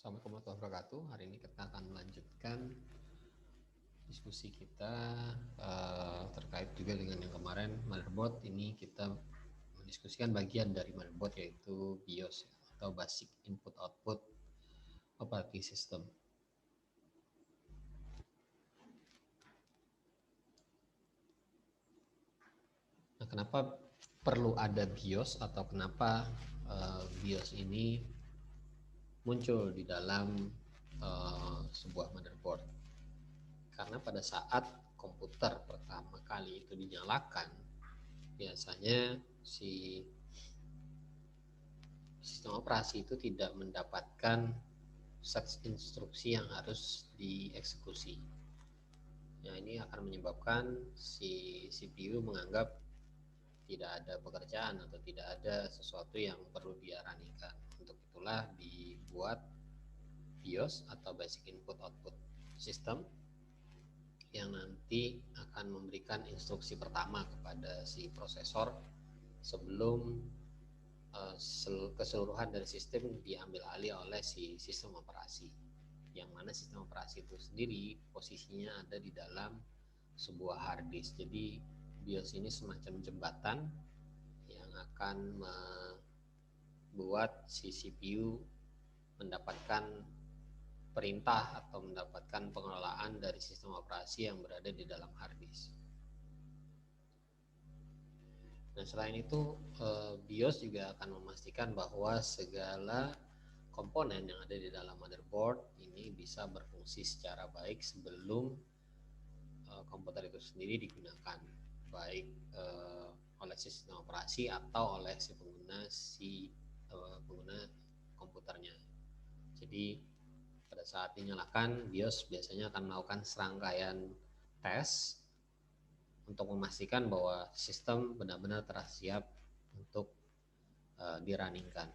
Assalamualaikum warahmatullahi wabarakatuh. Hari ini kita akan melanjutkan diskusi kita terkait juga dengan yang kemarin motherboard. Ini kita mendiskusikan bagian dari motherboard yaitu BIOS atau Basic Input Output Operating System. Nah, kenapa perlu ada BIOS atau kenapa BIOS ini muncul di dalam sebuah motherboard? Karena pada saat komputer pertama kali itu dinyalakan, biasanya si sistem operasi itu tidak mendapatkan set instruksi yang harus dieksekusi. Nah, ini akan menyebabkan si CPU menganggap tidak ada pekerjaan atau tidak ada sesuatu yang perlu dia ranikan. Untuk itulah dibuat BIOS atau Basic Input Output System yang nanti akan memberikan instruksi pertama kepada si prosesor sebelum keseluruhan dari sistem diambil alih oleh si sistem operasi, yang mana sistem operasi itu sendiri posisinya ada di dalam sebuah hard disk. Jadi BIOS ini semacam jembatan yang akan membuat si CPU mendapatkan perintah atau mendapatkan pengelolaan dari sistem operasi yang berada di dalam hard disk. Nah, selain itu BIOS juga akan memastikan bahwa segala komponen yang ada di dalam motherboard ini bisa berfungsi secara baik sebelum komputer itu sendiri digunakan, baik oleh sistem operasi atau oleh si pengguna komputernya. Jadi pada saat dinyalakan, BIOS biasanya akan melakukan serangkaian tes untuk memastikan bahwa sistem benar-benar tersiap untuk dirunningkan.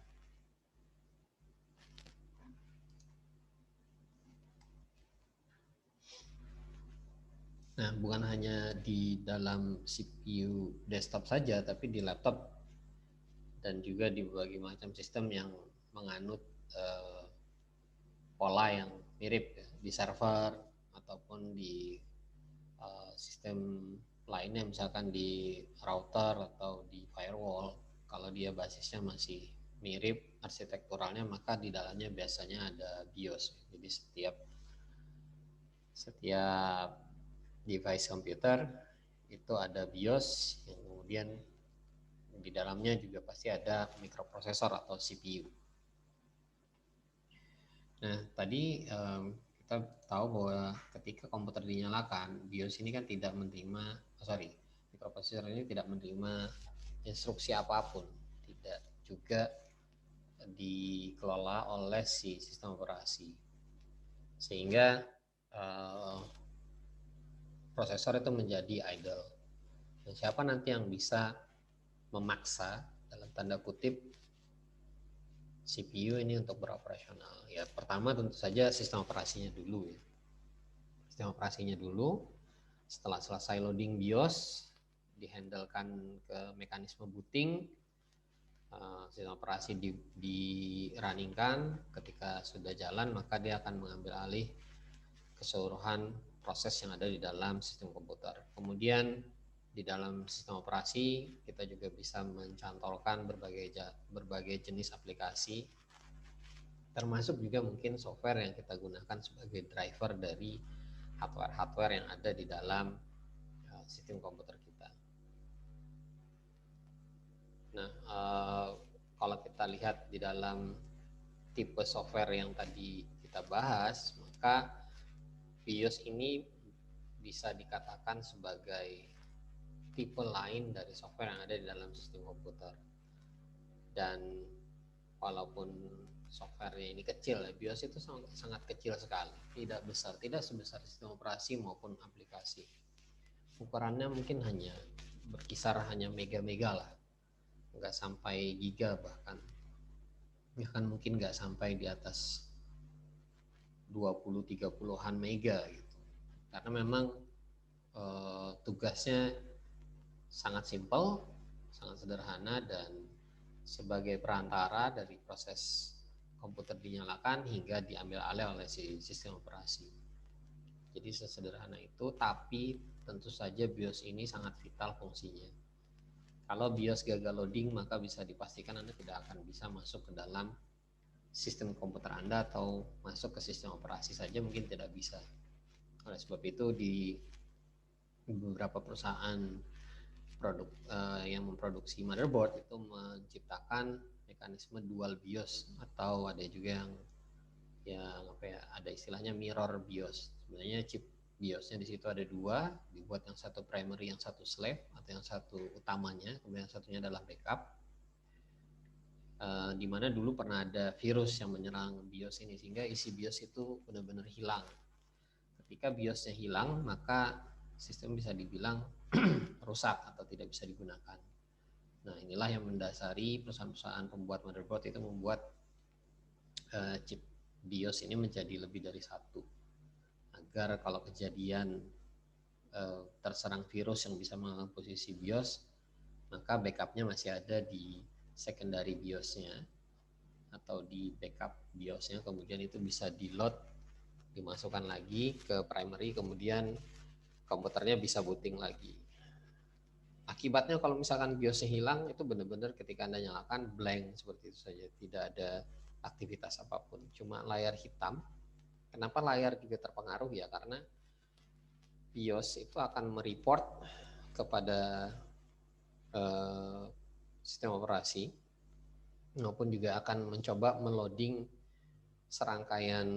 Nah, bukan hanya di dalam CPU desktop saja, tapi di laptop dan juga di berbagai macam sistem yang menganut pola yang mirip ya, di server ataupun di sistem lainnya, misalkan di router atau di firewall. Kalau dia basisnya masih mirip arsitekturalnya, maka di dalamnya biasanya ada BIOS. Jadi setiap device komputer itu ada BIOS yang kemudian di dalamnya juga pasti ada mikroprosesor atau CPU. Nah, tadi kita tahu bahwa ketika komputer dinyalakan, BIOS ini kan tidak menerima, mikroprosesor ini tidak menerima instruksi apapun, tidak juga dikelola oleh si sistem operasi, sehingga prosesor itu menjadi idle. Dan siapa nanti yang bisa memaksa dalam tanda kutip CPU ini untuk beroperasional? Ya, pertama tentu saja sistem operasinya dulu ya. Sistem operasinya dulu. Setelah selesai loading BIOS, dihandlekan ke mekanisme booting, sistem operasi di-runningkan. Ketika sudah jalan, maka dia akan mengambil alih keseluruhan proses yang ada di dalam sistem komputer. Kemudian di dalam sistem operasi kita juga bisa mencantolkan berbagai jenis aplikasi, termasuk juga mungkin software yang kita gunakan sebagai driver dari hardware yang ada di dalam sistem komputer kita. Nah, kalau kita lihat di dalam tipe software yang tadi kita bahas, maka BIOS ini bisa dikatakan sebagai tipe lain dari software yang ada di dalam sistem komputer. Dan walaupun softwarenya ini kecil ya, BIOS itu sangat kecil sekali, tidak besar, tidak sebesar sistem operasi maupun aplikasi. Ukurannya mungkin hanya berkisar hanya mega-mega lah, nggak sampai giga, bahkan mungkin nggak sampai di atas 20-30-an mega gitu. Karena memang tugasnya sangat simpel, sangat sederhana, dan sebagai perantara dari proses komputer dinyalakan hingga diambil alih oleh si sistem operasi. Jadi sesederhana itu, tapi tentu saja BIOS ini sangat vital fungsinya. Kalau BIOS gagal loading, maka bisa dipastikan Anda tidak akan bisa masuk ke dalam sistem komputer Anda atau masuk ke sistem operasi saja mungkin tidak bisa. Oleh sebab itu di beberapa perusahaan produk yang memproduksi motherboard itu menciptakan mekanisme dual BIOS, atau ada juga yang apa ya, ada istilahnya mirror BIOS. Sebenarnya chip BIOSnya di situ ada dua, dibuat yang satu primary, yang satu slave atau yang satu utamanya, kemudian yang satunya adalah backup. Di mana dulu pernah ada virus yang menyerang BIOS ini sehingga isi BIOS itu benar-benar hilang. Ketika BIOSnya hilang, maka sistem bisa dibilang rusak atau tidak bisa digunakan. Nah, inilah yang mendasari perusahaan-perusahaan pembuat motherboard itu membuat chip BIOS ini menjadi lebih dari satu, agar kalau kejadian terserang virus yang bisa mengakuisisi BIOS, maka backupnya masih ada di secondary BIOSnya atau di backup BIOSnya, kemudian itu bisa di load, dimasukkan lagi ke primary, kemudian komputernya bisa booting lagi. Akibatnya kalau misalkan BIOSnya hilang, itu benar-benar ketika Anda nyalakan blank seperti itu saja, tidak ada aktivitas apapun, cuma layar hitam. Kenapa layar juga terpengaruh ya? Karena BIOS itu akan mereport kepada sistem operasi, maupun juga akan mencoba meloading serangkaian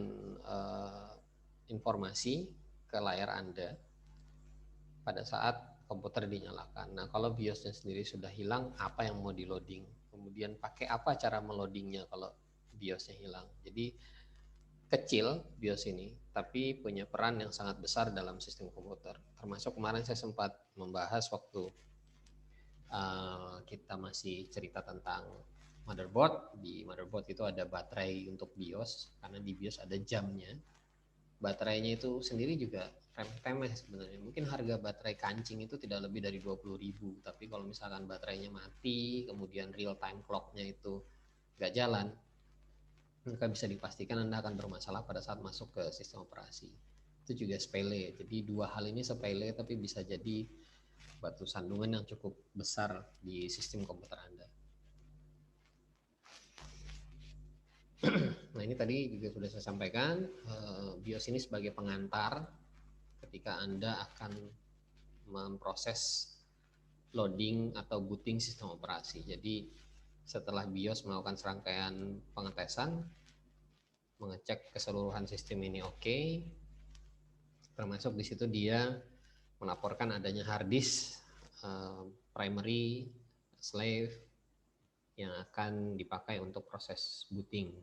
informasi ke layar Anda pada saat komputer dinyalakan. Nah, kalau BIOSnya sendiri sudah hilang, apa yang mau di loading? Kemudian pakai apa cara meloadingnya kalau BIOSnya hilang? Jadi kecil BIOS ini, tapi punya peran yang sangat besar dalam sistem komputer. Termasuk kemarin saya sempat membahas waktu kita masih cerita tentang motherboard. Di motherboard itu ada baterai untuk BIOS, karena di BIOS ada jamnya. Baterainya itu sendiri juga remeh sebenarnya. Mungkin harga baterai kancing itu tidak lebih dari 20.000, tapi kalau misalkan baterainya mati, kemudian real time clocknya itu nggak jalan, maka bisa dipastikan Anda akan bermasalah pada saat masuk ke sistem operasi. Itu juga sepele. Jadi dua hal ini sepele tapi bisa jadi batu sandungan yang cukup besar di sistem komputer Anda. Nah, ini tadi juga sudah saya sampaikan, BIOS ini sebagai pengantar ketika Anda akan memproses loading atau booting sistem operasi. Jadi setelah BIOS melakukan serangkaian pengetesan, mengecek keseluruhan sistem ini oke, termasuk di situ dia melaporkan adanya hard disk primary, slave yang akan dipakai untuk proses booting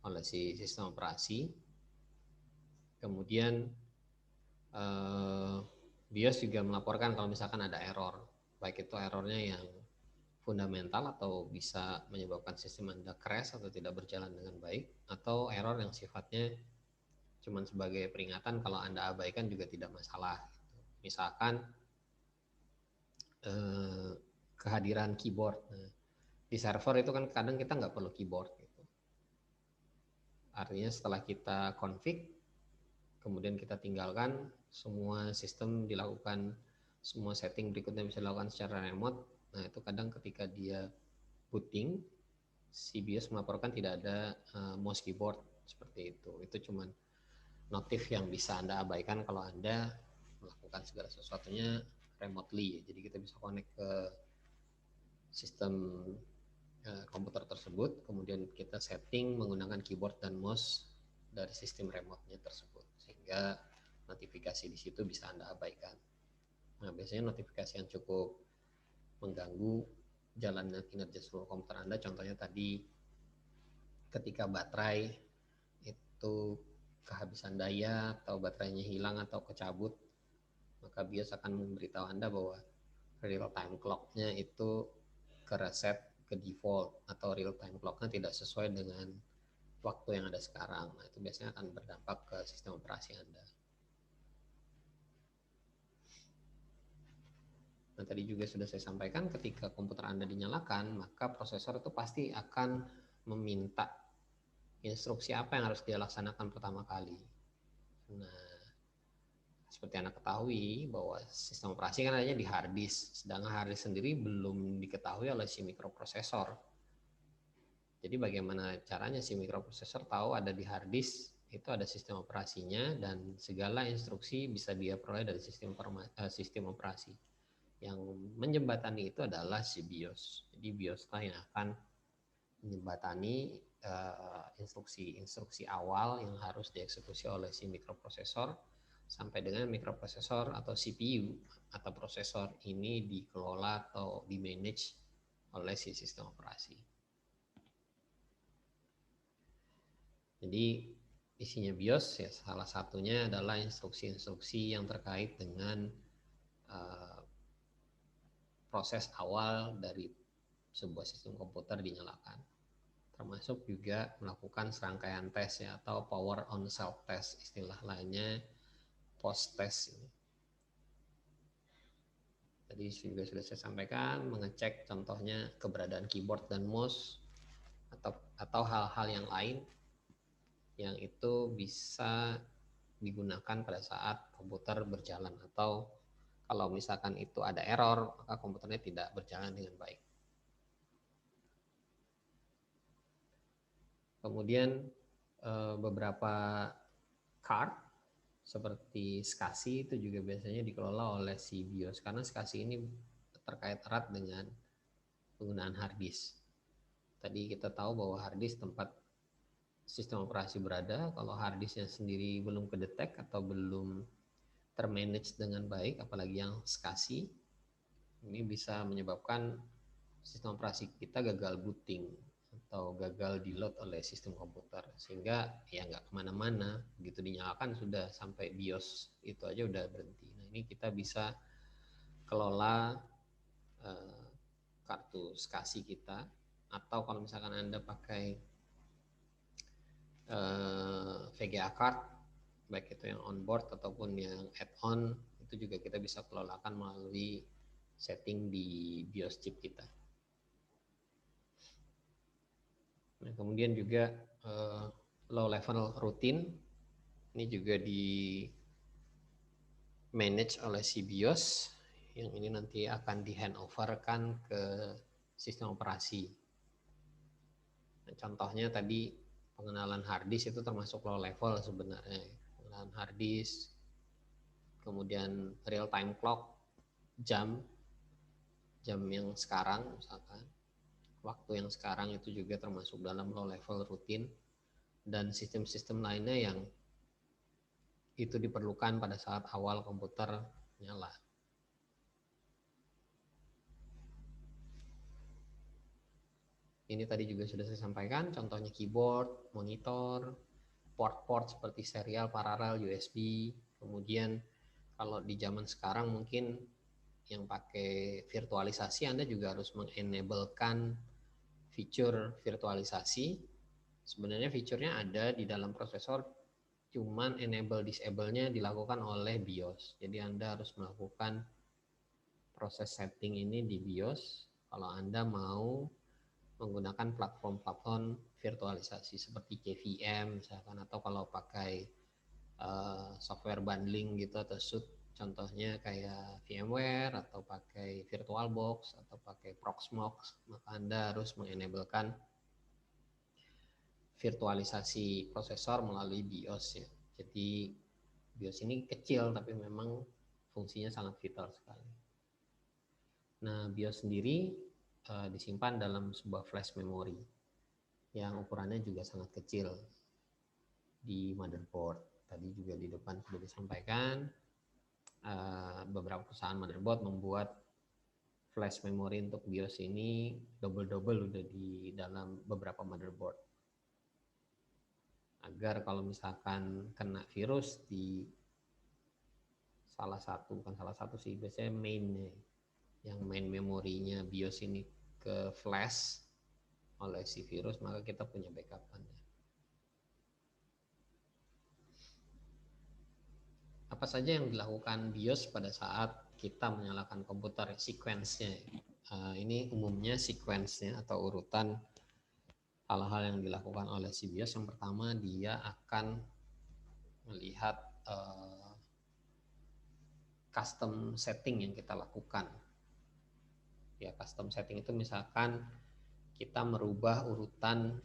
oleh si sistem operasi. Kemudian BIOS juga melaporkan kalau misalkan ada error, baik itu errornya yang fundamental atau bisa menyebabkan sistem Anda crash atau tidak berjalan dengan baik, atau error yang sifatnya cuma sebagai peringatan kalau Anda abaikan juga tidak masalah. Misalkan kehadiran keyboard. Nah, di server itu kan kadang kita nggak perlu keyboard gitu. Artinya setelah kita config, kemudian kita tinggalkan, semua sistem dilakukan, semua setting berikutnya bisa dilakukan secara remote. Nah, itu kadang ketika dia booting, si BIOS melaporkan tidak ada mouse keyboard seperti itu. Itu cuman notif yang bisa Anda abaikan kalau Anda melakukan segala sesuatunya remotely. Jadi kita bisa connect ke sistem komputer tersebut, kemudian kita setting menggunakan keyboard dan mouse dari sistem remote-nya tersebut, sehingga notifikasi di situ bisa Anda abaikan. Nah, biasanya notifikasi yang cukup mengganggu jalannya kinerja seluruh komputer Anda, contohnya tadi ketika baterai itu kehabisan daya atau baterainya hilang atau kecabut, maka BIOS akan memberitahu Anda bahwa real time clock-nya itu ke reset ke default, atau real time clock-nya tidak sesuai dengan waktu yang ada sekarang. Nah, itu biasanya akan berdampak ke sistem operasi Anda. Nah, tadi juga sudah saya sampaikan, ketika komputer Anda dinyalakan, maka prosesor itu pasti akan meminta instruksi apa yang harus dia laksanakan pertama kali. Nah, seperti Anda ketahui bahwa sistem operasi kan adanya di hard disk, sedangkan hard disk sendiri belum diketahui oleh si mikroprosesor. Jadi bagaimana caranya si mikroprosesor tahu ada di hard disk, itu ada sistem operasinya dan segala instruksi bisa dia peroleh dari sistem operasi. Yang menjembatani itu adalah si BIOS. Jadi BIOS lah yang akan menjembatani instruksi-instruksi awal yang harus dieksekusi oleh si mikroprosesor sampai dengan mikroprosesor atau CPU atau prosesor ini dikelola atau di-manage oleh si sistem operasi. Jadi isinya BIOS ya salah satunya adalah instruksi-instruksi yang terkait dengan proses awal dari sebuah sistem komputer dinyalakan. Termasuk juga melakukan serangkaian tes ya, atau power on self test, istilah lainnya post test. Tadi juga sudah saya sampaikan, mengecek contohnya keberadaan keyboard dan mouse atau hal-hal yang lain yang itu bisa digunakan pada saat komputer berjalan, atau kalau misalkan itu ada error maka komputernya tidak berjalan dengan baik. Kemudian beberapa card seperti SCSI itu juga biasanya dikelola oleh si BIOS, karena SCSI ini terkait erat dengan penggunaan hard disk. Tadi kita tahu bahwa hard disk tempat sistem operasi berada. Kalau hard disknya sendiri belum kedetek atau belum termanage dengan baik, apalagi yang SCSI, ini bisa menyebabkan sistem operasi kita gagal booting atau gagal di load oleh sistem komputer, sehingga ya nggak kemana-mana, begitu dinyalakan sudah sampai BIOS itu aja udah berhenti. Nah ini kita bisa kelola kartu SCSI kita, atau kalau misalkan Anda pakai VGA card, baik itu yang onboard ataupun yang add-on, itu juga kita bisa kelolakan melalui setting di BIOS chip kita. Nah, kemudian juga low level routine ini juga di manage oleh si BIOS, yang ini nanti akan di handoverkan ke sistem operasi. Nah, contohnya tadi pengenalan hard disk itu termasuk low level sebenarnya. Pengenalan hard disk, kemudian real time clock, jam yang sekarang misalkan, waktu yang sekarang itu juga termasuk dalam low level routine, dan sistem-sistem lainnya yang itu diperlukan pada saat awal komputer nyala. Ini tadi juga sudah saya sampaikan, contohnya keyboard, monitor, port-port seperti serial, paralel, USB. Kemudian kalau di zaman sekarang mungkin yang pakai virtualisasi, Anda juga harus mengenablekan fitur virtualisasi. Sebenarnya fiturnya ada di dalam prosesor, cuman enable disable-nya dilakukan oleh BIOS. Jadi Anda harus melakukan proses setting ini di BIOS kalau Anda mau menggunakan platform-platform virtualisasi seperti KVM misalkan, atau kalau pakai software bundling gitu atau suite, contohnya kayak VMware atau pakai VirtualBox atau pakai Proxmox, maka Anda harus mengenablekan virtualisasi prosesor melalui BIOS ya. Jadi BIOS ini kecil tapi memang fungsinya sangat vital sekali. Nah, BIOS sendiri disimpan dalam sebuah flash memory yang ukurannya juga sangat kecil di motherboard. Tadi juga di depan sudah disampaikan, beberapa perusahaan motherboard membuat flash memory untuk BIOS ini double-double udah di dalam beberapa motherboard, agar kalau misalkan kena virus di bukan salah satu sih, biasanya mainnya, yang main memorinya BIOS ini ke flash oleh si virus, maka kita punya backup-nya. Apa saja yang dilakukan BIOS pada saat kita menyalakan komputer, sequence-nya. Ini umumnya sequence-nya atau urutan hal-hal yang dilakukan oleh si BIOS, yang pertama dia akan melihat custom setting yang kita lakukan. Ya, custom setting itu misalkan kita merubah urutan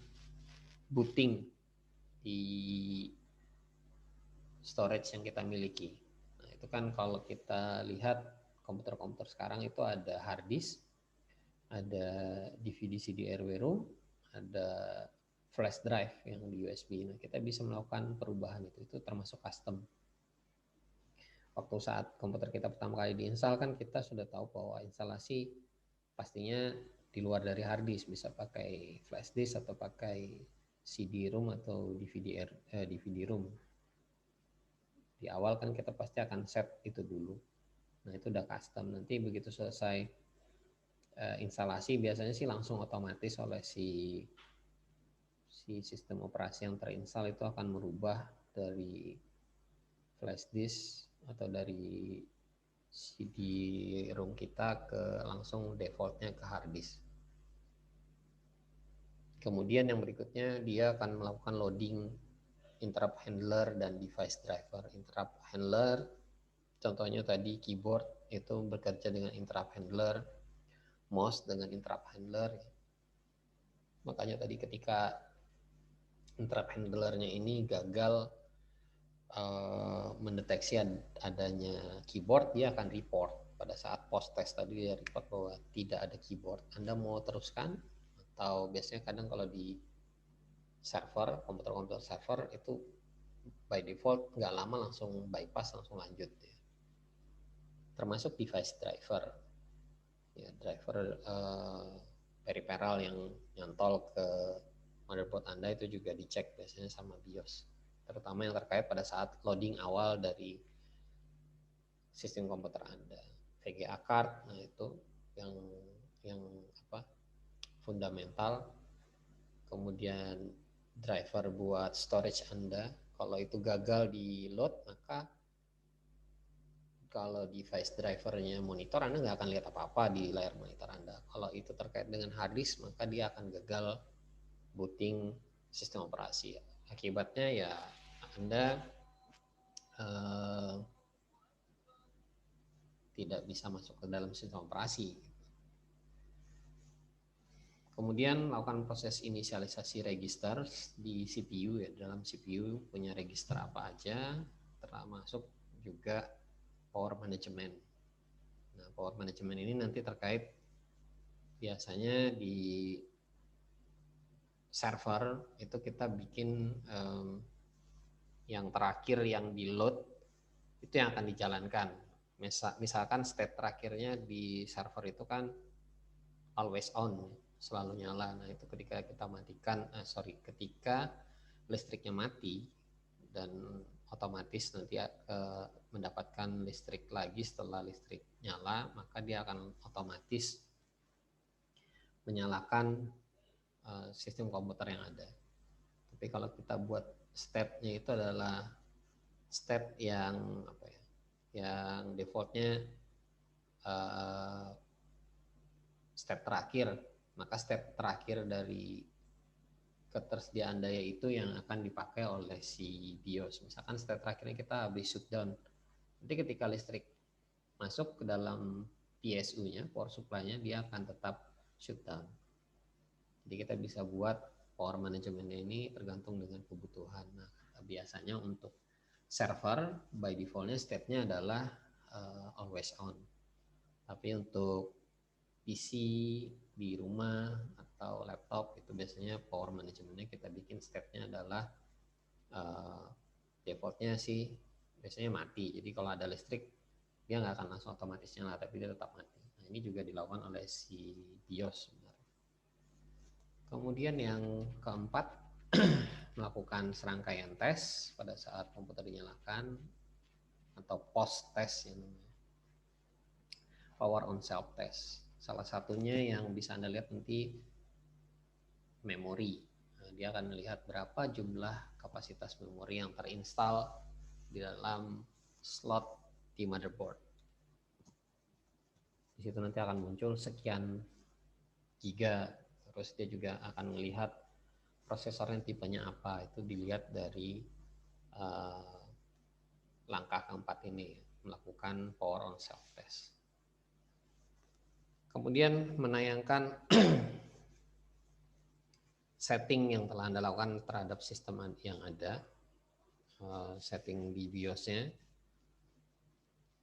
booting di storage yang kita miliki. Nah, itu kan kalau kita lihat komputer-komputer sekarang itu ada hard disk, ada DVD CD RW-ROM, ada flash drive yang di USB. Nah, kita bisa melakukan perubahan itu termasuk custom. Waktu saat komputer kita pertama kali diinstal kan kita sudah tahu bahwa instalasi pastinya di luar dari hard disk, bisa pakai flash disk atau pakai CD-ROM atau DVD-ROM. Di awal kan kita pasti akan set itu dulu. Nah, itu udah custom. Nanti begitu selesai instalasi biasanya sih langsung otomatis oleh si sistem operasi yang terinstall itu akan merubah dari flash disk atau dari CD-ROM kita ke langsung defaultnya ke hard disk. Kemudian yang berikutnya dia akan melakukan loading interrupt handler dan device driver. Interrupt handler contohnya tadi keyboard itu bekerja dengan interrupt handler, mouse dengan interrupt handler. Makanya tadi ketika interrupt handlernya ini gagal mendeteksi adanya keyboard, dia akan report. Pada saat post test tadi dia report bahwa tidak ada keyboard. Anda mau teruskan atau biasanya kadang kalau di server, komputer-komputer server itu by default nggak lama langsung bypass, langsung lanjut ya. Termasuk device driver ya, driver peripheral yang nyantol ke motherboard Anda itu juga dicek biasanya sama BIOS, terutama yang terkait pada saat loading awal dari sistem komputer Anda. VGA card, nah itu yang apa, fundamental. Kemudian driver buat storage Anda, kalau itu gagal di load, maka kalau device drivernya monitor, Anda nggak akan lihat apa-apa di layar monitor Anda. Kalau itu terkait dengan hard disk, maka dia akan gagal booting sistem operasi. Akibatnya ya Anda tidak bisa masuk ke dalam sistem operasi. Kemudian lakukan proses inisialisasi register di CPU ya. Dalam CPU punya register apa aja, termasuk juga power management. Nah, power management ini nanti terkait biasanya di server itu kita bikin yang terakhir yang di load itu yang akan dijalankan. Misalkan state terakhirnya di server itu kan always on, selalu nyala. Nah, itu ketika kita matikan, ketika listriknya mati dan otomatis nanti mendapatkan listrik lagi setelah listrik nyala, maka dia akan otomatis menyalakan sistem komputer yang ada. Tapi kalau kita buat step-nya itu adalah step yang apa ya, yang defaultnya step terakhir, maka step terakhir dari ketersediaan daya itu yang akan dipakai oleh si BIOS. Misalkan step terakhirnya kita habis shutdown, nanti ketika listrik masuk ke dalam PSU-nya, power supply-nya, dia akan tetap shutdown. Jadi kita bisa buat power manajemennya ini tergantung dengan kebutuhan. Nah, biasanya untuk server by default-nya state-nya adalah always on. Tapi untuk PC di rumah atau laptop itu biasanya power manajemennya kita bikin step-nya adalah default-nya sih biasanya mati. Jadi kalau ada listrik dia nggak akan langsung otomatis nyala, tapi dia tetap mati. Nah, ini juga dilakukan oleh si BIOS sebenarnya. Kemudian yang keempat, melakukan serangkaian tes pada saat komputer dinyalakan atau post test yang namanya power on self test. Salah satunya yang bisa Anda lihat nanti memori. Nah, dia akan melihat berapa jumlah kapasitas memori yang terinstall di dalam slot di motherboard. Di situ nanti akan muncul sekian giga. Terus dia juga akan melihat prosesornya tipenya apa, itu dilihat dari langkah keempat ini, melakukan power on self test. Kemudian menayangkan setting yang telah Anda lakukan terhadap sistem yang ada, setting di BIOS-nya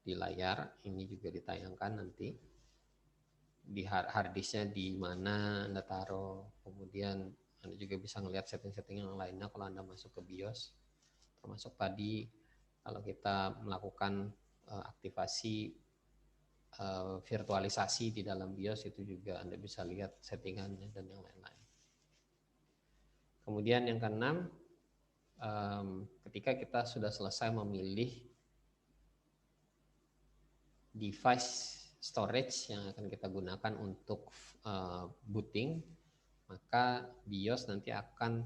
di layar, ini juga ditayangkan nanti. Di hard disk-nya di mana Anda taruh, kemudian Anda juga bisa melihat setting-setting yang lainnya kalau Anda masuk ke BIOS, termasuk tadi kalau kita melakukan aktivasi virtualisasi di dalam BIOS, itu juga Anda bisa lihat settingannya dan yang lain-lain. Kemudian yang keenam, ketika kita sudah selesai memilih device storage yang akan kita gunakan untuk booting, maka BIOS nanti akan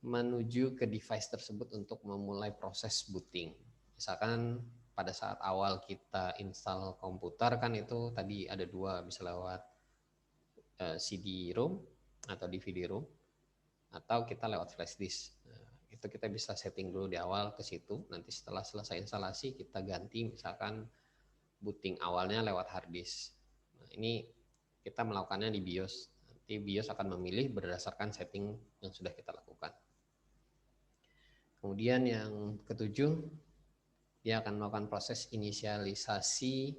menuju ke device tersebut untuk memulai proses booting. Misalkan pada saat awal kita install komputer kan itu tadi ada dua, bisa lewat CD-ROM atau DVD-ROM, atau kita lewat flash disk. Itu kita bisa setting dulu di awal ke situ. Nanti setelah selesai instalasi kita ganti, misalkan booting awalnya lewat hard disk. Nah, ini kita melakukannya di BIOS. Nanti BIOS akan memilih berdasarkan setting yang sudah kita lakukan. Kemudian yang ketujuh, dia akan melakukan proses inisialisasi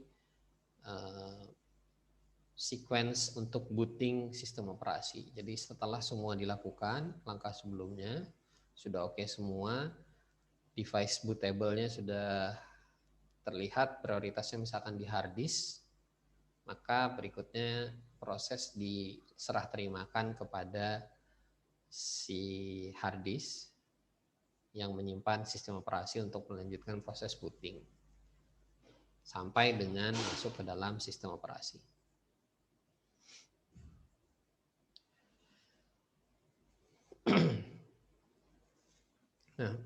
sequence untuk booting sistem operasi. Jadi setelah semua dilakukan, langkah sebelumnya sudah oke semua, device bootable-nya sudah terlihat prioritasnya misalkan di hard disk, maka berikutnya proses diserah terimakan kepada si hard disk yang menyimpan sistem operasi untuk melanjutkan proses booting sampai dengan masuk ke dalam sistem operasi. Nah,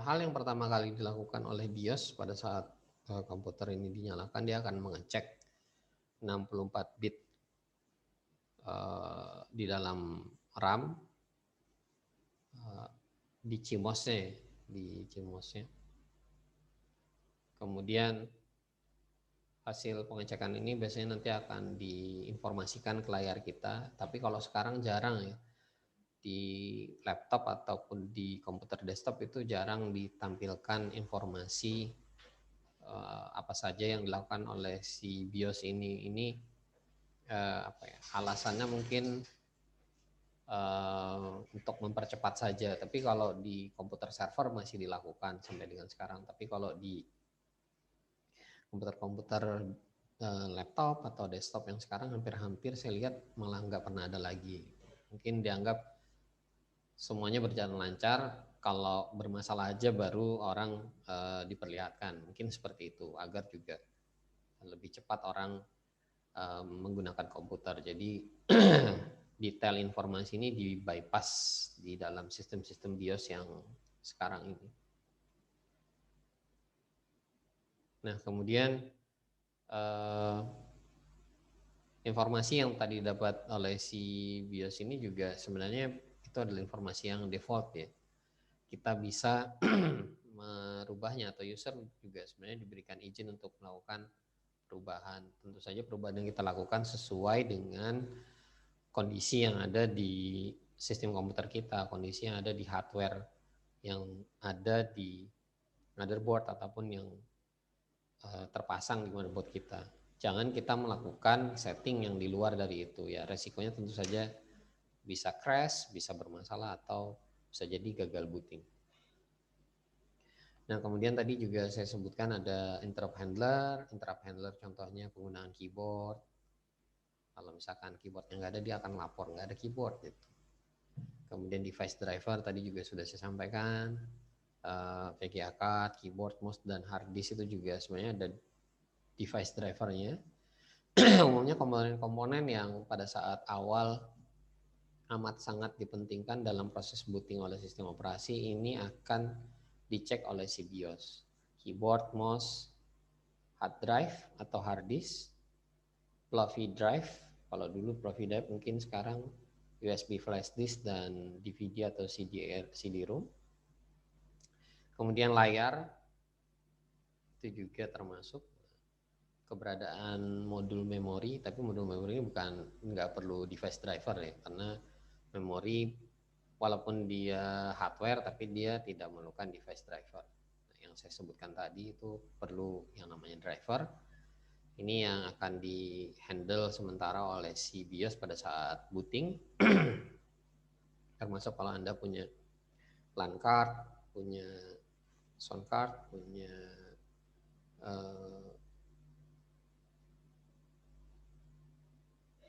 hal yang pertama kali dilakukan oleh BIOS pada saat komputer ini dinyalakan, dia akan mengecek 64 bit di dalam RAM, di CMOS-nya. Kemudian hasil pengecekan ini biasanya nanti akan diinformasikan ke layar kita, tapi kalau sekarang jarang ya. Di laptop ataupun di komputer desktop itu jarang ditampilkan informasi apa saja yang dilakukan oleh si BIOS ini. Ini alasannya mungkin untuk mempercepat saja, tapi kalau di komputer server masih dilakukan sampai dengan sekarang. Tapi kalau di komputer-komputer laptop atau desktop yang sekarang hampir-hampir saya lihat malah nggak pernah ada lagi. Mungkin dianggap semuanya berjalan lancar, kalau bermasalah aja baru orang diperlihatkan. Mungkin seperti itu, agar juga lebih cepat orang menggunakan komputer. Jadi detail informasi ini di bypass di dalam sistem-sistem BIOS yang sekarang ini. Nah, kemudian informasi yang tadi dapat oleh si BIOS ini juga sebenarnya itu adalah informasi yang default ya. Kita bisa merubahnya, atau user juga sebenarnya diberikan izin untuk melakukan perubahan. Tentu saja perubahan yang kita lakukan sesuai dengan kondisi yang ada di sistem komputer kita, kondisi yang ada di hardware yang ada di motherboard ataupun yang terpasang di motherboard kita. Jangan kita melakukan setting yang di luar dari itu ya. Resikonya tentu saja bisa crash, bisa bermasalah, atau bisa jadi gagal booting. Nah, kemudian tadi juga saya sebutkan ada interrupt handler contohnya penggunaan keyboard. Kalau misalkan keyboardnya nggak ada, dia akan lapor nggak ada keyboard gitu. Kemudian device driver tadi juga sudah saya sampaikan, VGA card, keyboard, mouse, dan hard disk itu juga sebenarnya ada device drivernya. Umumnya komponen-komponen yang pada saat awal amat sangat dipentingkan dalam proses booting oleh sistem operasi ini akan dicek oleh si BIOS. Keyboard, mouse, hard drive atau hard disk, floppy drive. Kalau dulu floppy drive, mungkin sekarang USB flash disk, dan DVD atau CD-ROM. Kemudian layar itu juga termasuk, keberadaan modul memori, tapi modul memori ini nggak perlu device driver ya, karena memori walaupun dia hardware tapi dia tidak memerlukan device driver. Nah, yang saya sebutkan tadi itu perlu yang namanya driver. Ini yang akan di handle sementara oleh si BIOS pada saat booting. Termasuk kalau Anda punya LAN card, punya sound card, punya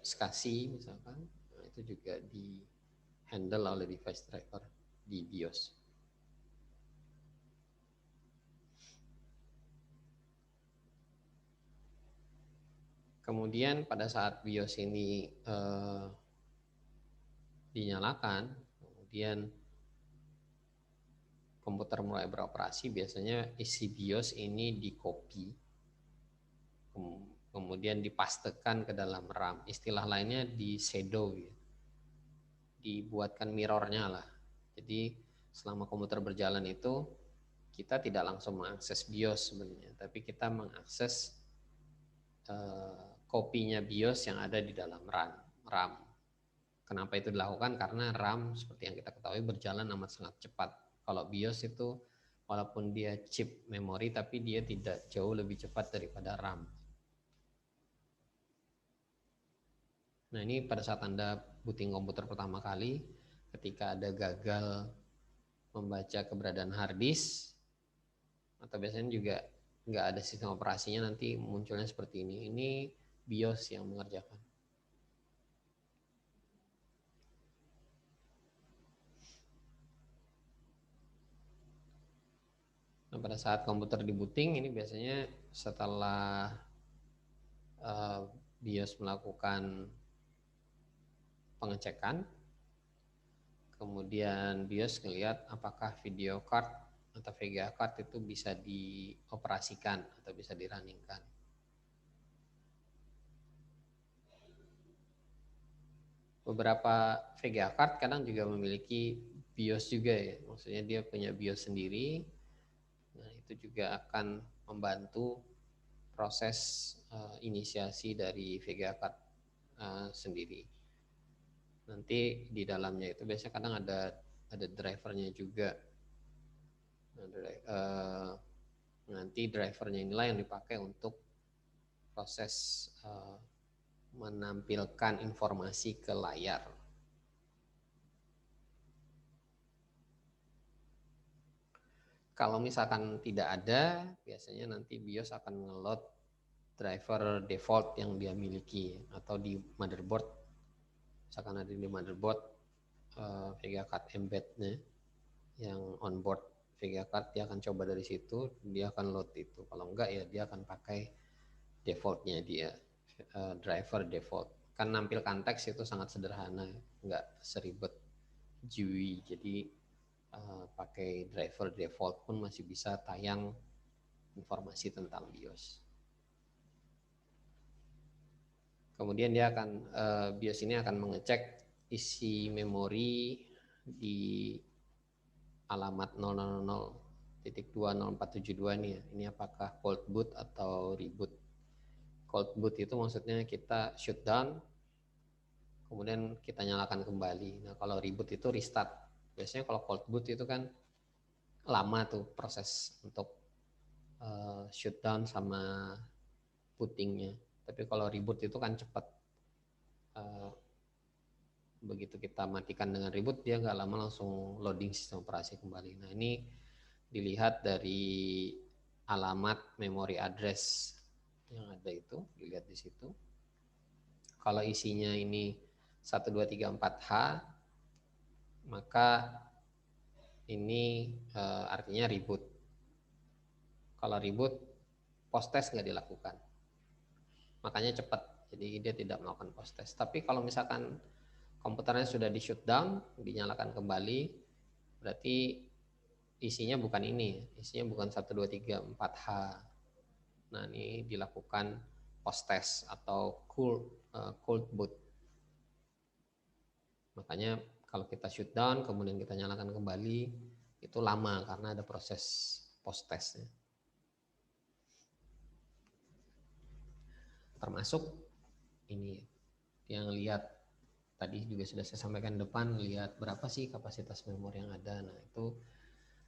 SCSI misalkan, nah, itu juga di handle oleh device driver di BIOS. Kemudian pada saat BIOS ini dinyalakan, kemudian komputer mulai beroperasi, biasanya isi BIOS ini di copy, kemudian dipastekan ke dalam RAM. Istilah lainnya di shadow, ya. Dibuatkan mirrornya lah. Jadi selama komputer berjalan itu kita tidak langsung mengakses BIOS sebenarnya, tapi kita mengakses kopinya BIOS yang ada di dalam RAM. Kenapa itu dilakukan? Karena RAM seperti yang kita ketahui berjalan amat sangat cepat. Kalau BIOS itu walaupun dia chip memori, tapi dia tidak jauh lebih cepat daripada RAM. Nah, ini pada saat Anda booting komputer pertama kali, ketika ada gagal membaca keberadaan hard disk, atau biasanya juga nggak ada sistem operasinya, nanti munculnya seperti ini. Ini BIOS yang mengerjakan. Nah, pada saat komputer di booting, ini biasanya setelah BIOS melakukan pengecekan, kemudian BIOS ngelihat apakah video card atau VGA card itu bisa dioperasikan atau bisa dirunningkan. Beberapa VGA card kadang juga memiliki BIOS juga ya, maksudnya dia punya BIOS sendiri. Nah, itu juga akan membantu proses inisiasi dari VGA card sendiri. Nanti di dalamnya itu biasanya kadang ada drivernya juga. Nah, nanti drivernya inilah yang dipakai untuk proses menampilkan informasi ke layar. Kalau misalkan tidak ada, biasanya nanti BIOS akan nge-load driver default yang dia miliki, atau di motherboard, misalkan ada di motherboard VGA card embednya yang onboard VGA card, dia akan coba dari situ, dia akan load itu. Kalau enggak ya dia akan pakai defaultnya dia, driver default. Kan nampilkan teks itu sangat sederhana, enggak seribet GUI. Jadi pakai driver default pun masih bisa tayang informasi tentang BIOS. Kemudian dia akan BIOS ini akan mengecek isi memori di alamat 000.20472 ini ya. Ini apakah cold boot atau reboot. Cold boot itu maksudnya kita shutdown, kemudian kita nyalakan kembali. Nah, kalau reboot itu restart. Biasanya kalau cold boot itu kan lama tuh proses untuk shutdown sama bootingnya. Tapi kalau reboot itu kan cepat. Begitu kita matikan dengan reboot, dia nggak lama langsung loading sistem operasi kembali. Nah, ini dilihat dari alamat memory address yang ada itu, dilihat di situ. Kalau isinya ini 1234H, maka ini artinya reboot. Kalau reboot, post test nggak dilakukan, makanya cepat, jadi dia tidak melakukan post test. Tapi kalau misalkan komputernya sudah di shutdown, dinyalakan kembali, berarti isinya bukan ini, isinya bukan 1234H. Nah, ini dilakukan post test atau cold boot. Makanya kalau kita shutdown kemudian kita nyalakan kembali itu lama karena ada proses post testnya. Termasuk ini yang lihat tadi juga sudah saya sampaikan depan, lihat berapa sih kapasitas memori yang ada. Nah itu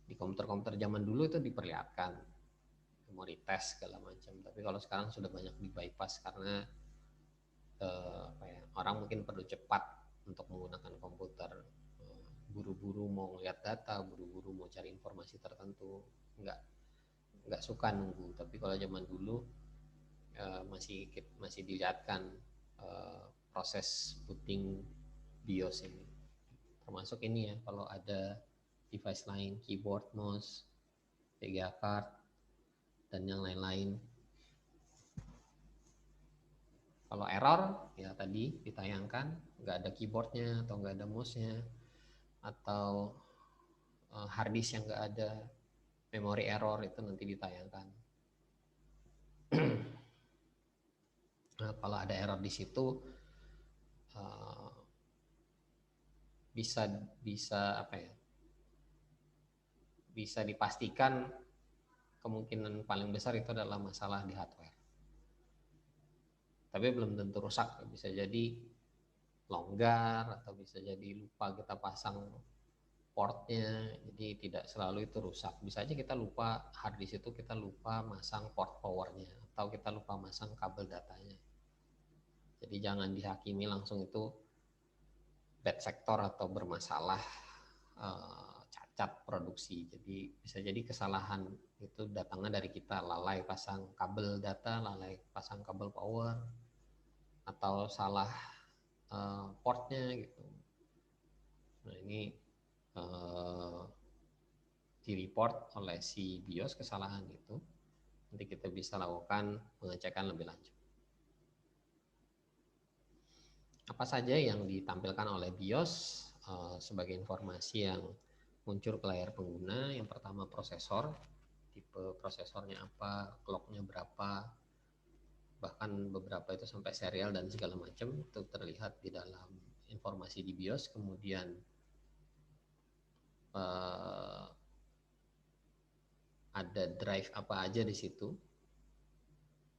di komputer-komputer zaman dulu itu diperlihatkan memori test segala macam. Tapi kalau sekarang sudah banyak di bypass karena orang mungkin perlu cepat untuk menggunakan komputer, buru-buru mau lihat data, buru-buru mau cari informasi tertentu, nggak suka nunggu. Tapi kalau zaman dulu masih dilihatkan proses booting BIOS ini, termasuk ini ya, kalau ada device lain, keyboard, mouse, VGA card, dan yang lain-lain. Kalau error, ya tadi ditayangkan, nggak ada keyboardnya atau nggak ada mouse-nya, atau hard disk yang nggak ada, memori error, itu nanti ditayangkan. Nah, kalau ada error di situ, bisa dipastikan kemungkinan paling besar itu adalah masalah di hardware. Tapi belum tentu rusak, bisa jadi longgar atau bisa jadi lupa kita pasang portnya, jadi tidak selalu itu rusak. Bisa aja kita lupa hard disk itu, kita lupa masang port powernya, atau kita lupa masang kabel datanya. Jadi jangan dihakimi langsung itu bad sector atau bermasalah, cacat produksi. Jadi bisa jadi kesalahan itu datangnya dari kita, lalai pasang kabel data, lalai pasang kabel power, atau salah portnya gitu. Nah ini di report oleh si BIOS kesalahan itu, nanti kita bisa lakukan pengecekan lebih lanjut. Apa saja yang ditampilkan oleh BIOS sebagai informasi yang muncul ke layar pengguna? Yang pertama prosesor, tipe prosesornya apa, clocknya berapa, bahkan beberapa itu sampai serial dan segala macam itu terlihat di dalam informasi di BIOS. Kemudian ada drive apa aja di situ,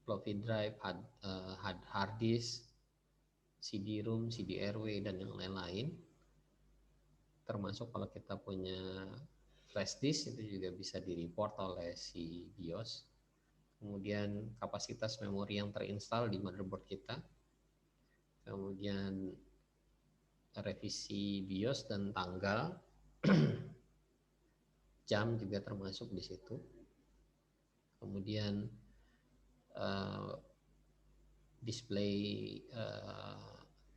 floppy drive, hard disk, CD-ROM, CD-RW, dan yang lain-lain. Termasuk kalau kita punya flash disk itu juga bisa di-report oleh si BIOS. Kemudian kapasitas memori yang terinstall di motherboard kita. Kemudian revisi BIOS dan tanggal. Jam juga termasuk di situ. Kemudian display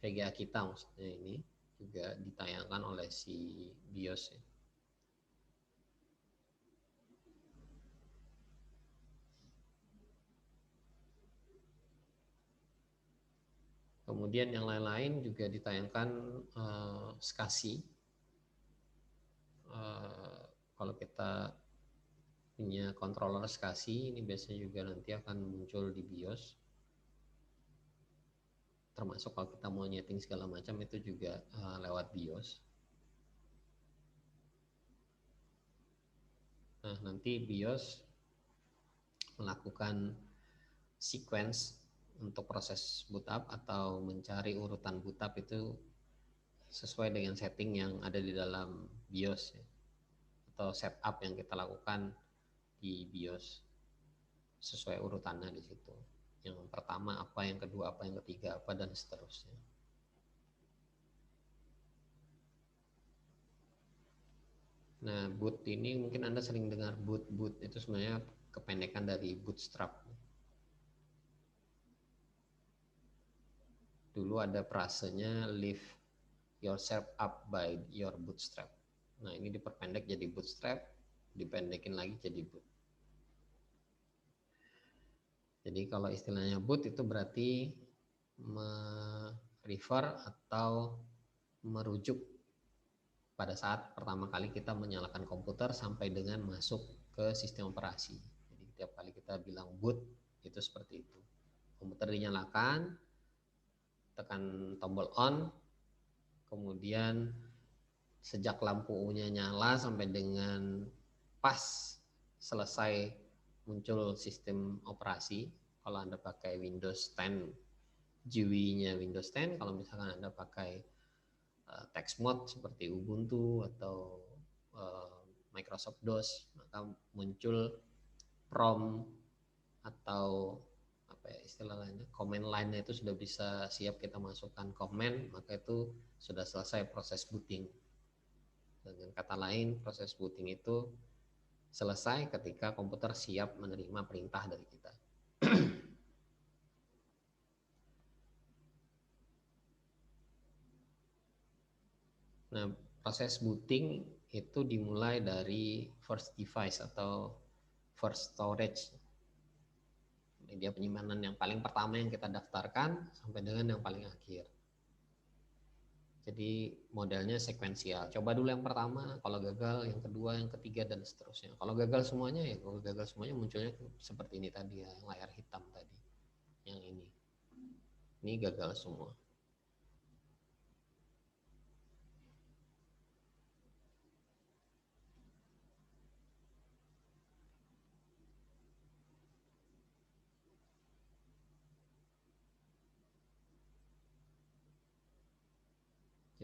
VGA kita, maksudnya ini juga ditayangkan oleh si BIOS ya. Kemudian yang lain-lain juga ditayangkan SCSI. Kalau kita punya controller SCSI, ini biasanya juga nanti akan muncul di BIOS. Termasuk kalau kita mau nyeting segala macam itu juga lewat BIOS. Nah, nanti BIOS melakukan sequence untuk proses boot up atau mencari urutan boot up itu sesuai dengan setting yang ada di dalam BIOS ya, atau setup yang kita lakukan di BIOS sesuai urutannya di situ. Yang pertama apa, yang kedua apa, yang ketiga apa, dan seterusnya. Nah, boot ini mungkin Anda sering dengar boot. Boot itu sebenarnya kependekan dari bootstrap. Dulu ada frasenya lift yourself up by your bootstrap. Nah, ini diperpendek jadi bootstrap, dipendekin lagi jadi boot. Jadi kalau istilahnya boot itu berarti merefer atau merujuk pada saat pertama kali kita menyalakan komputer sampai dengan masuk ke sistem operasi. Jadi tiap kali kita bilang boot itu seperti itu. Komputer dinyalakan, tekan tombol on, kemudian sejak lampu U-nya nyala sampai dengan pas selesai muncul sistem operasi. Kalau Anda pakai Windows 10, GUI-nya Windows 10, kalau misalkan Anda pakai text mode seperti Ubuntu atau Microsoft DOS, maka muncul prompt atau apa ya istilahnya, command line-nya itu sudah bisa siap kita masukkan komen, maka itu sudah selesai proses booting. Dengan kata lain, proses booting itu selesai ketika komputer siap menerima perintah dari kita. Nah, proses booting itu dimulai dari first device atau first storage. Media penyimpanan yang paling pertama yang kita daftarkan sampai dengan yang paling akhir. Jadi modelnya sekuensial. Coba dulu yang pertama, kalau gagal yang kedua, yang ketiga, dan seterusnya. Kalau gagal semuanya ya, kalau gagal semuanya munculnya seperti ini tadi ya, layar hitam tadi. Yang ini gagal semua.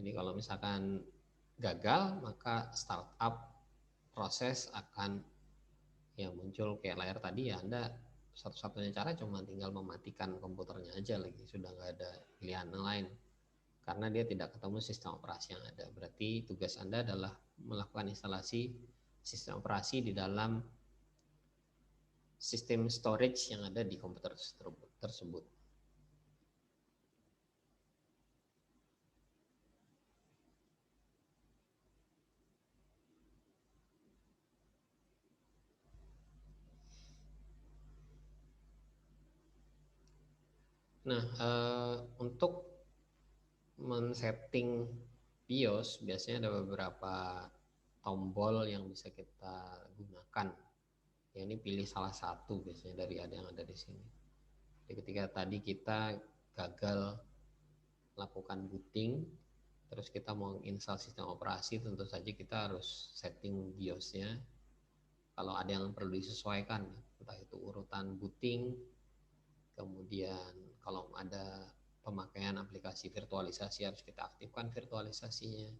Jadi kalau misalkan gagal, maka startup proses akan yang muncul kayak layar tadi ya, Anda satu-satunya cara cuma tinggal mematikan komputernya aja lagi, sudah nggak ada pilihan lain karena dia tidak ketemu sistem operasi yang ada. Berarti tugas Anda adalah melakukan instalasi sistem operasi di dalam sistem storage yang ada di komputer tersebut. Nah, untuk men-setting BIOS biasanya ada beberapa tombol yang bisa kita gunakan. Ya, ini pilih salah satu biasanya dari yang ada di sini. Jadi ketika tadi kita gagal lakukan booting, terus kita mau install sistem operasi, tentu saja kita harus setting BIOS-nya. Kalau ada yang perlu disesuaikan, entah itu urutan booting, kemudian kalau ada pemakaian aplikasi virtualisasi harus kita aktifkan virtualisasinya.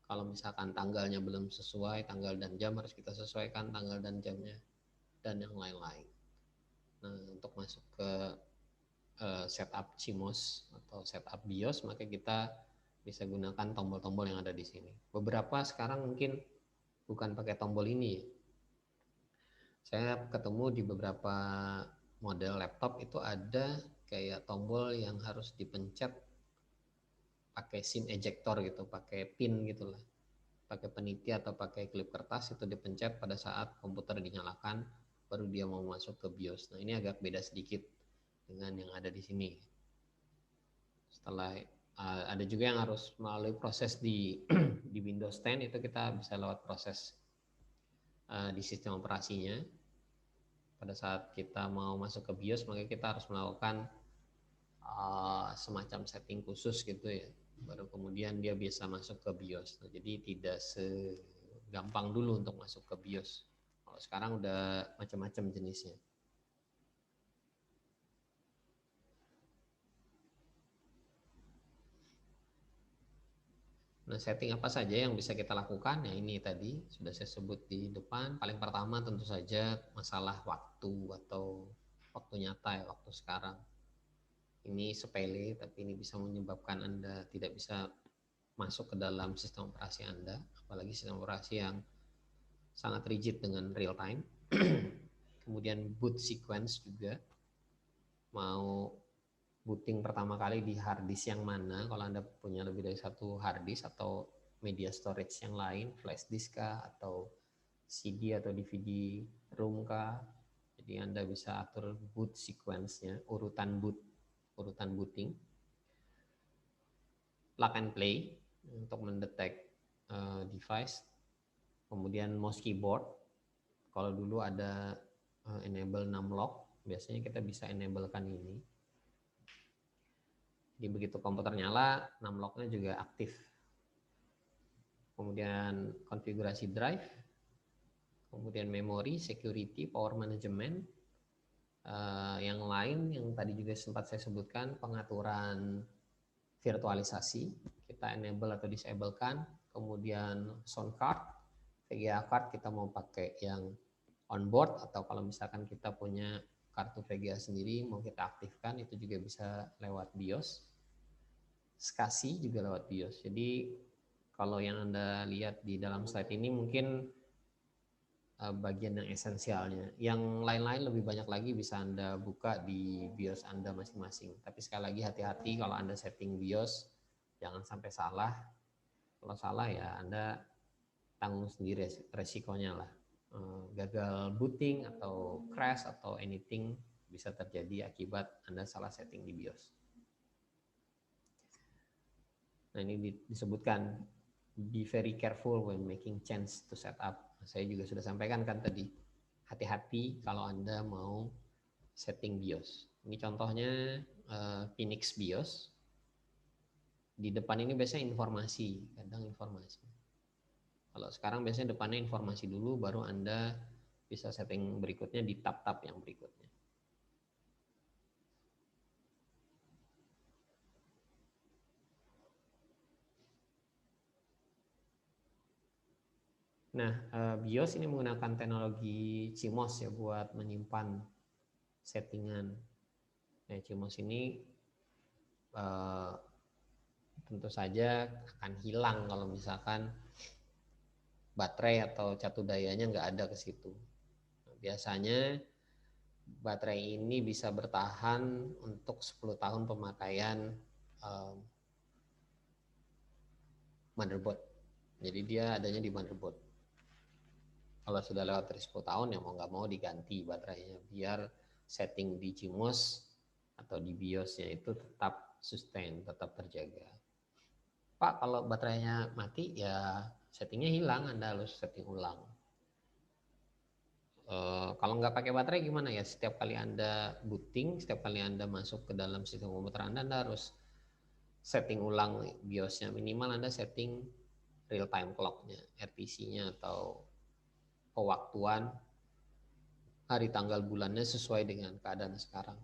Kalau misalkan tanggalnya belum sesuai, tanggal dan jam harus kita sesuaikan tanggal dan jamnya, dan yang lain-lain. Nah, untuk masuk ke setup CMOS atau setup BIOS, maka kita bisa gunakan tombol-tombol yang ada di sini. Beberapa sekarang mungkin bukan pakai tombol ini. Saya ketemu di beberapa model laptop itu ada kayak tombol yang harus dipencet pakai SIM ejector gitu, pakai pin gitu lah, pakai peniti atau pakai klip kertas, itu dipencet pada saat komputer dinyalakan baru dia mau masuk ke BIOS. Nah, ini agak beda sedikit dengan yang ada di sini. Setelah ada juga yang harus melalui proses di di Windows 10, itu kita bisa lewat proses di sistem operasinya. Pada saat kita mau masuk ke BIOS, maka kita harus melakukan semacam setting khusus gitu ya, baru kemudian dia bisa masuk ke BIOS. Nah, jadi tidak segampang dulu untuk masuk ke BIOS. Kalau sekarang udah macam-macam jenisnya. Nah, setting apa saja yang bisa kita lakukan? Ya, ini tadi sudah saya sebut di depan. Paling pertama tentu saja masalah waktu atau waktu nyata ya, waktu sekarang. Ini sepele, tapi ini bisa menyebabkan Anda tidak bisa masuk ke dalam sistem operasi Anda, apalagi sistem operasi yang sangat rigid dengan real time. Kemudian boot sequence juga, mau booting pertama kali di hard disk yang mana, kalau Anda punya lebih dari satu hard disk atau media storage yang lain, flash disk kah, atau CD atau DVD ROM kah. Jadi Anda bisa atur boot sequence-nya, urutan booting. Plug and play untuk mendetek device. Kemudian mouse keyboard, kalau dulu ada enable numlock, biasanya kita bisa enablekan ini. Jadi begitu komputer nyala, numlocknya juga aktif. Kemudian konfigurasi drive, kemudian memori, security, power management. Yang lain yang tadi juga sempat saya sebutkan, pengaturan virtualisasi, kita enable atau disablekan. Kemudian sound card, VGA card kita mau pakai yang onboard, atau kalau misalkan kita punya kartu VGA sendiri mau kita aktifkan, itu juga bisa lewat BIOS. SCSI juga lewat BIOS. Jadi kalau yang Anda lihat di dalam slide ini mungkin bagian yang esensialnya. Yang lain-lain lebih banyak lagi bisa Anda buka di BIOS Anda masing-masing. Tapi sekali lagi hati-hati kalau Anda setting BIOS, jangan sampai salah. Kalau salah ya Anda tanggung sendiri resikonya lah. Gagal booting atau crash atau anything bisa terjadi akibat Anda salah setting di BIOS. Nah ini disebutkan, be very careful when making change to setup. Saya juga sudah sampaikan kan tadi, hati-hati kalau Anda mau setting BIOS. Ini contohnya Phoenix BIOS. Di depan ini biasanya informasi, kadang informasi. Kalau sekarang biasanya depannya informasi dulu, baru Anda bisa setting berikutnya di tab-tab yang berikutnya. Nah, BIOS ini menggunakan teknologi CMOS ya buat menyimpan settingan. Nah, CMOS ini tentu saja akan hilang kalau misalkan baterai atau catu dayanya nggak ada ke situ. Nah, biasanya baterai ini bisa bertahan untuk 10 tahun pemakaian motherboard. Jadi dia adanya di motherboard. Kalau sudah lewat dari 10 tahun ya mau nggak mau diganti baterainya biar setting di CMOS atau di BIOS-nya itu tetap sustain, tetap terjaga. Pak, kalau baterainya mati ya settingnya hilang, Anda harus setting ulang. Kalau nggak pakai baterai gimana ya? Setiap kali Anda booting, setiap kali Anda masuk ke dalam sistem komputer Anda harus setting ulang BIOS-nya. Minimal Anda setting real time clock-nya, RTC-nya atau pewaktuan hari tanggal bulannya sesuai dengan keadaan sekarang.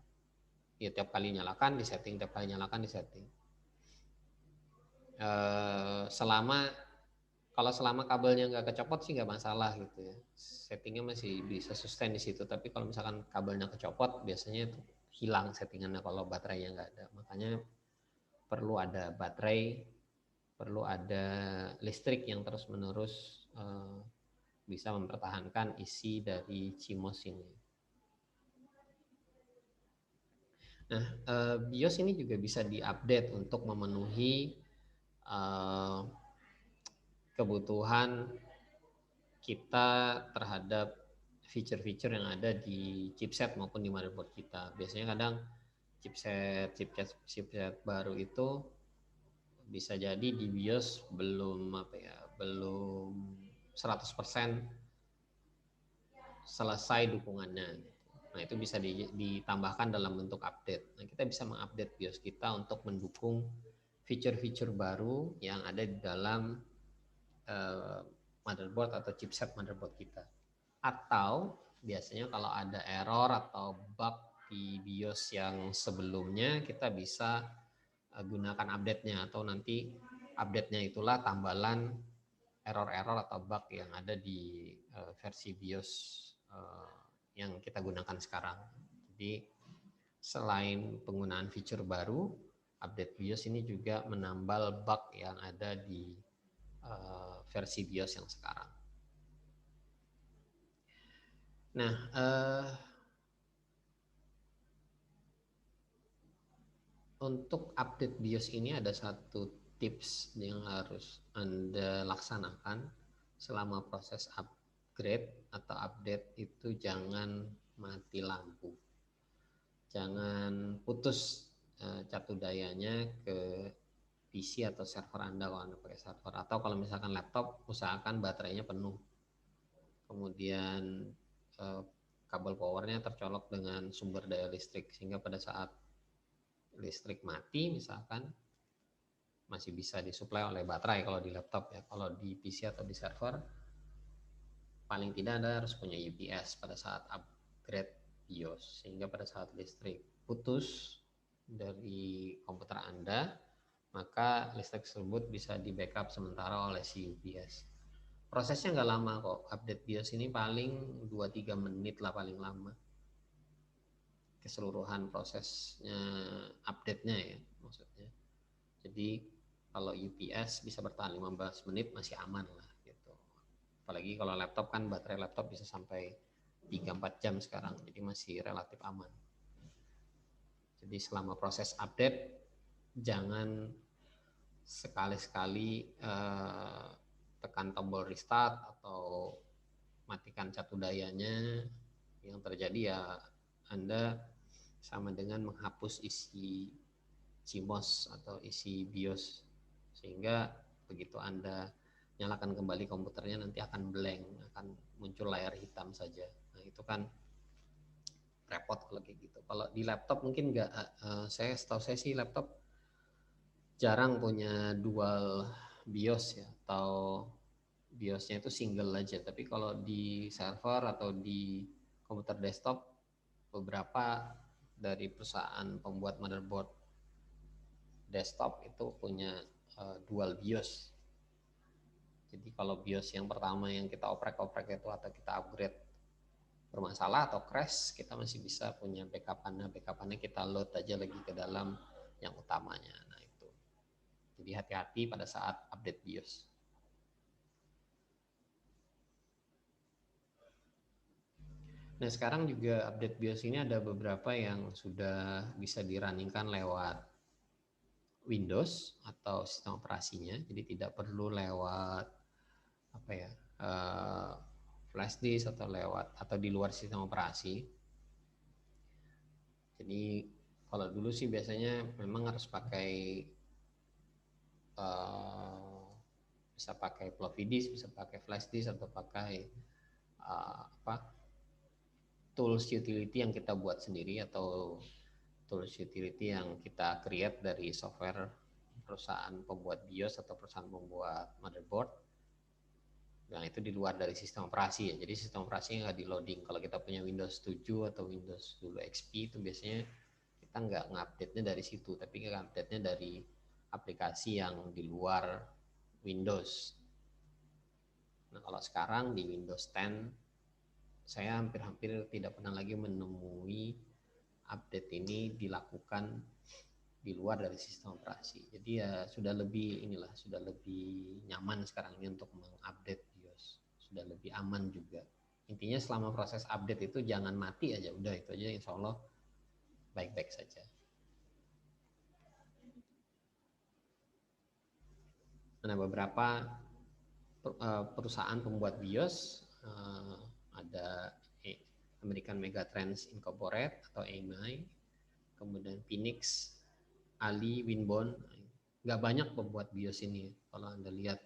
Ya tiap kali nyalakan disetting, tiap kali nyalakan disetting. Selama kabelnya nggak kecopot sih nggak masalah gitu ya. Settingnya masih bisa sustain di situ. Tapi kalau misalkan kabelnya kecopot, biasanya itu hilang settingannya kalau baterainya nggak ada. Makanya perlu ada baterai, perlu ada listrik yang terus-menerus bisa mempertahankan isi dari CMOS ini. Nah, BIOS ini juga bisa diupdate untuk memenuhi kebutuhan kita terhadap fitur-fitur yang ada di chipset maupun di motherboard kita. Biasanya kadang chipset baru itu bisa jadi di BIOS belum 100% selesai dukungannya. Nah, itu bisa ditambahkan dalam bentuk update. Nah, kita bisa mengupdate BIOS kita untuk mendukung fitur-fitur baru yang ada di dalam motherboard atau chipset motherboard kita. Atau biasanya kalau ada error atau bug di BIOS yang sebelumnya, kita bisa gunakan update-nya, atau nanti update-nya itulah tambalan error-error atau bug yang ada di versi BIOS yang kita gunakan sekarang. Jadi selain penggunaan fitur baru, update BIOS ini juga menambal bug yang ada di versi BIOS yang sekarang. Nah, untuk update BIOS ini ada satu tips yang harus Anda laksanakan selama proses upgrade atau update itu. Jangan mati lampu. Jangan putus catu dayanya ke PC atau server Anda kalau Anda pakai server. Atau kalau misalkan laptop, usahakan baterainya penuh. Kemudian kabel powernya tercolok dengan sumber daya listrik, sehingga pada saat listrik mati misalkan, masih bisa disuplai oleh baterai kalau di laptop ya. Kalau di PC atau di server, paling tidak Anda harus punya UPS pada saat upgrade BIOS, sehingga pada saat listrik putus dari komputer Anda, maka listrik tersebut bisa di backup sementara oleh si UPS. Prosesnya nggak lama kok, update BIOS ini paling 2-3 menit lah paling lama. Keseluruhan prosesnya, update-nya ya maksudnya. Jadi kalau UPS bisa bertahan 15 menit masih aman lah gitu. Apalagi kalau laptop kan baterai laptop bisa sampai 3-4 jam sekarang, jadi masih relatif aman. Jadi selama proses update jangan sekali-sekali tekan tombol restart atau matikan catu dayanya. Yang terjadi ya Anda sama dengan menghapus isi CMOS atau isi BIOS, sehingga begitu Anda nyalakan kembali komputernya nanti akan blank, akan muncul layar hitam saja. Nah itu kan repot kalau kayak gitu. Kalau di laptop mungkin nggak, setahu saya sih laptop jarang punya dual BIOS ya, atau BIOSnya itu single aja. Tapi kalau di server atau di komputer desktop, beberapa dari perusahaan pembuat motherboard desktop itu punya dual BIOS. Jadi kalau BIOS yang pertama yang kita oprek-oprek itu atau kita upgrade bermasalah atau crash, kita masih bisa punya backup-nya kita load aja lagi ke dalam yang utamanya. Nah itu. Jadi hati-hati pada saat update BIOS. Nah sekarang juga update BIOS ini ada beberapa yang sudah bisa dirunningkan lewat Windows atau sistem operasinya, jadi tidak perlu lewat apa ya, flash disk atau lewat atau di luar sistem operasi. Jadi kalau dulu sih biasanya memang harus pakai bisa pakai floppy disk, bisa pakai flash disk atau pakai tools utility yang kita buat sendiri atau tools utility yang kita create dari software perusahaan pembuat BIOS atau perusahaan pembuat motherboard. Nah itu di luar dari sistem operasi ya. Jadi sistem operasinya nggak di loading. Kalau kita punya Windows 7 atau Windows dulu XP itu biasanya kita nggak ngupdate-nya dari situ, tapi ngupdate-nya dari aplikasi yang di luar Windows. Nah kalau sekarang di Windows 10 saya hampir-hampir tidak pernah lagi menemui update ini dilakukan di luar dari sistem operasi. Jadi ya sudah lebih nyaman sekarang ini untuk mengupdate BIOS. Sudah lebih aman juga. Intinya selama proses update itu jangan mati aja, udah itu aja, insya Allah baik-baik saja. Nah beberapa perusahaan pembuat BIOS ada American Megatrends Incorporated atau AMI, kemudian Phoenix, Ali, Winbond. Nggak banyak pembuat BIOS ini. Kalau Anda lihat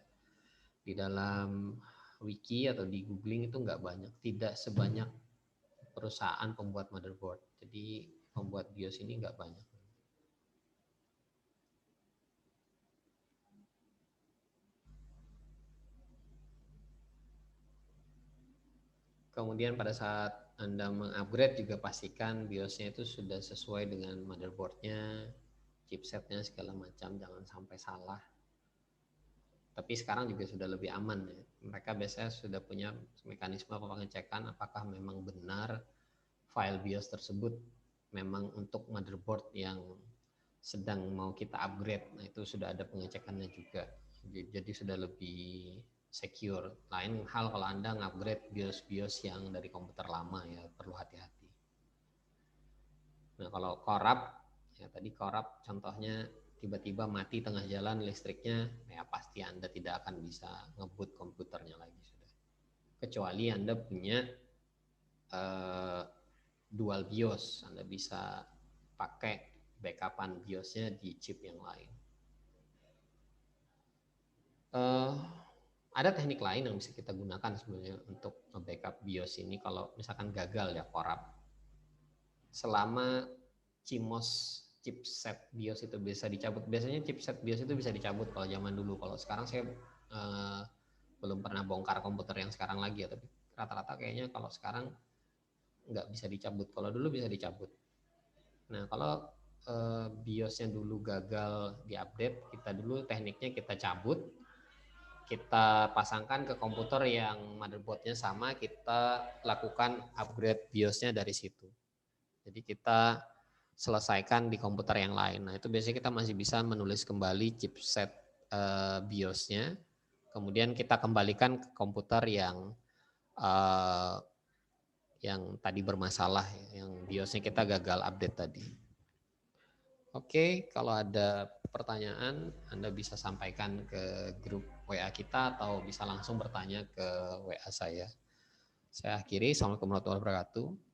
di dalam wiki atau di googling itu nggak banyak. Tidak sebanyak perusahaan pembuat motherboard. Jadi pembuat BIOS ini nggak banyak. Kemudian pada saat Anda mengupgrade juga pastikan BIOS-nya itu sudah sesuai dengan motherboard-nya, chipsetnya segala macam, jangan sampai salah. Tapi sekarang juga sudah lebih aman ya. Mereka biasanya sudah punya mekanisme pengecekan apakah memang benar file BIOS tersebut memang untuk motherboard yang sedang mau kita upgrade. Nah itu sudah ada pengecekannya juga. Jadi sudah lebih secure. Lain hal kalau Anda ngupgrade BIOS yang dari komputer lama ya, perlu hati-hati. Nah kalau korup, ya tadi korup contohnya tiba-tiba mati tengah jalan listriknya, ya pasti Anda tidak akan bisa ngebut komputernya lagi sudah. Kecuali Anda punya dual BIOS, Anda bisa pakai backupan BIOS-nya di chip yang lain. Ada teknik lain yang bisa kita gunakan sebenarnya untuk nge-backup BIOS ini kalau misalkan gagal ya korup. Selama CMOS chipset BIOS itu bisa dicabut. Biasanya chipset BIOS itu bisa dicabut kalau zaman dulu. Kalau sekarang saya belum pernah bongkar komputer yang sekarang lagi ya, tapi rata-rata kayaknya kalau sekarang nggak bisa dicabut. Kalau dulu bisa dicabut. Nah, kalau BIOS-nya dulu gagal diupdate, kita dulu tekniknya kita cabut, kita pasangkan ke komputer yang motherboardnya sama, kita lakukan upgrade BIOS-nya dari situ. Jadi kita selesaikan di komputer yang lain. Nah, itu biasanya kita masih bisa menulis kembali chipset BIOS-nya, kemudian kita kembalikan ke komputer yang tadi bermasalah, yang BIOS-nya kita gagal update tadi. Oke, kalau ada pertanyaan, Anda bisa sampaikan ke grup WA kita atau bisa langsung bertanya ke WA saya. Saya akhiri. Assalamualaikum warahmatullahi wabarakatuh.